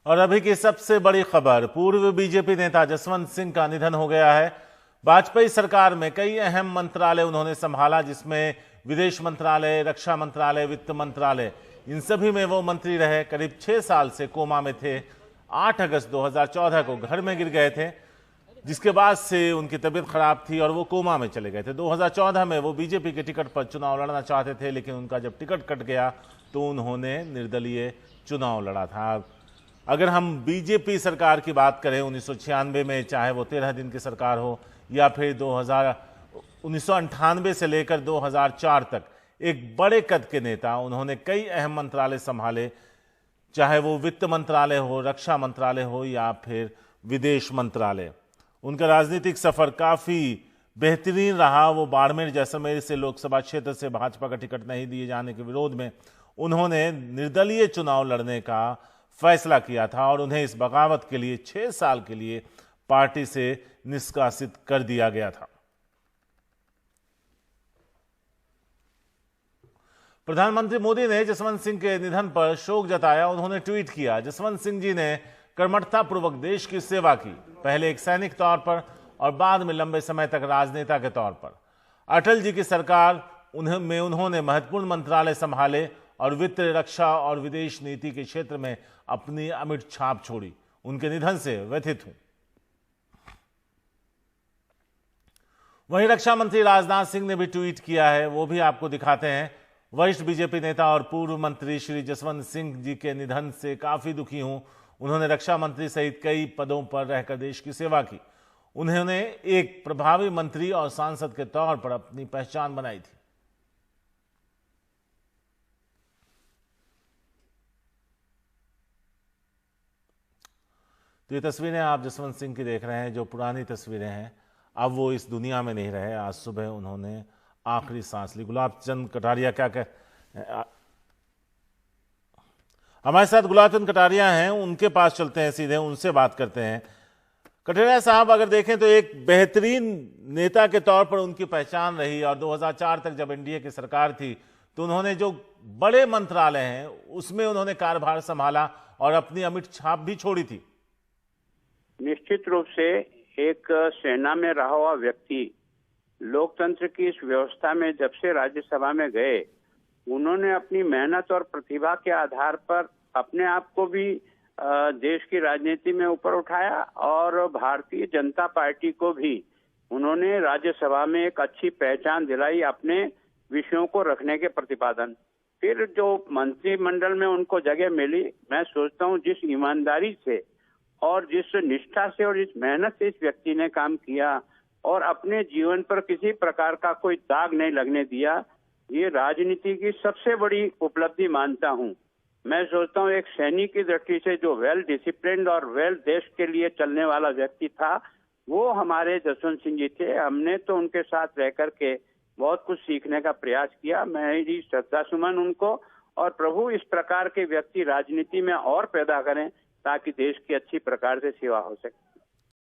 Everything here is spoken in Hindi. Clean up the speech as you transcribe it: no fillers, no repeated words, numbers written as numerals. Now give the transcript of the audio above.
और अभी की सबसे बड़ी खबर, पूर्व बीजेपी नेता जसवंत सिंह का निधन हो गया है। वाजपेयी सरकार में कई अहम मंत्रालय उन्होंने संभाला, जिसमें विदेश मंत्रालय, रक्षा मंत्रालय, वित्त मंत्रालय, इन सभी में वो मंत्री रहे। करीब 6 साल से कोमा में थे। 8 अगस्त 2014 को घर में गिर गए थे, जिसके बाद से उनकी तबीयत खराब थी और वो कोमा में चले गए थे। 2014 में वो बीजेपी के टिकट पर चुनाव लड़ना चाहते थे, लेकिन उनका जब टिकट कट गया तो उन्होंने निर्दलीय चुनाव लड़ा था। अगर हम बीजेपी सरकार की बात करें 1996 में, चाहे वो 13 दिन की सरकार हो या फिर 1998 से लेकर 2004 तक, एक बड़े कद के नेता, उन्होंने कई अहम मंत्रालय संभाले, चाहे वो वित्त मंत्रालय हो, रक्षा मंत्रालय हो या फिर विदेश मंत्रालय। उनका राजनीतिक सफर काफी बेहतरीन रहा। वो बाड़मेर जैसलमेर से लोकसभा क्षेत्र से भाजपा का टिकट नहीं दिए जाने के विरोध में उन्होंने निर्दलीय चुनाव लड़ने का फैसला किया था और उन्हें इस बगावत के लिए 6 साल के लिए पार्टी से निष्कासित कर दिया गया था। प्रधानमंत्री मोदी ने जसवंत सिंह के निधन पर शोक जताया। उन्होंने ट्वीट किया, जसवंत सिंह जी ने कर्मठतापूर्वक देश की सेवा की, पहले एक सैनिक तौर पर और बाद में लंबे समय तक राजनेता के तौर पर। अटल जी की सरकार में उन्होंने महत्वपूर्ण मंत्रालय संभाले और वित्त, रक्षा और विदेश नीति के क्षेत्र में अपनी अमिट छाप छोड़ी। उनके निधन से व्यथित हूं। वहीं रक्षा मंत्री राजनाथ सिंह ने भी ट्वीट किया है, वो भी आपको दिखाते हैं। वरिष्ठ बीजेपी नेता और पूर्व मंत्री श्री जसवंत सिंह जी के निधन से काफी दुखी हूं। उन्होंने रक्षा मंत्री सहित कई पदों पर रहकर देश की सेवा की। उन्होंने एक प्रभावी मंत्री और सांसद के तौर पर अपनी पहचान बनाई थी। तो ये तस्वीरें आप जसवंत सिंह की देख रहे हैं, जो पुरानी तस्वीरें हैं। अब वो इस दुनिया में नहीं रहे। आज सुबह उन्होंने आखिरी सांस ली। गुलाब चंद कटारिया हमारे साथ गुलाब चंद कटारिया हैं, उनके पास चलते हैं, सीधे उनसे बात करते हैं। कटारिया साहब, अगर देखें तो एक बेहतरीन नेता के तौर पर उनकी पहचान रही और 2004 तक जब एनडीए की सरकार थी तो उन्होंने जो बड़े मंत्रालय हैं उसमें उन्होंने कार्यभार संभाला और अपनी अमिट छाप भी छोड़ी थी। निश्चित रूप से एक सेना में रहा हुआ व्यक्ति लोकतंत्र की इस व्यवस्था में जब से राज्यसभा में गए, उन्होंने अपनी मेहनत और प्रतिभा के आधार पर अपने आप को भी देश की राजनीति में ऊपर उठाया और भारतीय जनता पार्टी को भी उन्होंने राज्यसभा में एक अच्छी पहचान दिलाई अपने विषयों को रखने के प्रतिपादन। फिर जो मंत्रिमंडल में उनको जगह मिली, मैं सोचता हूँ जिस ईमानदारी से और जिस निष्ठा से और जिस मेहनत से इस व्यक्ति ने काम किया और अपने जीवन पर किसी प्रकार का कोई दाग नहीं लगने दिया, ये राजनीति की सबसे बड़ी उपलब्धि मानता हूं। मैं सोचता हूं एक सैनिक की दृष्टि से जो वेल डिसिप्लिन्ड और वेल देश के लिए चलने वाला व्यक्ति था, वो हमारे जसवंत सिंह जी थे। हमने तो उनके साथ रह करके बहुत कुछ सीखने का प्रयास किया। मेरी श्रद्धा सुमन उनको, और प्रभु इस प्रकार के व्यक्ति राजनीति में और पैदा करें ताकि देश की अच्छी प्रकार से सेवा हो सके।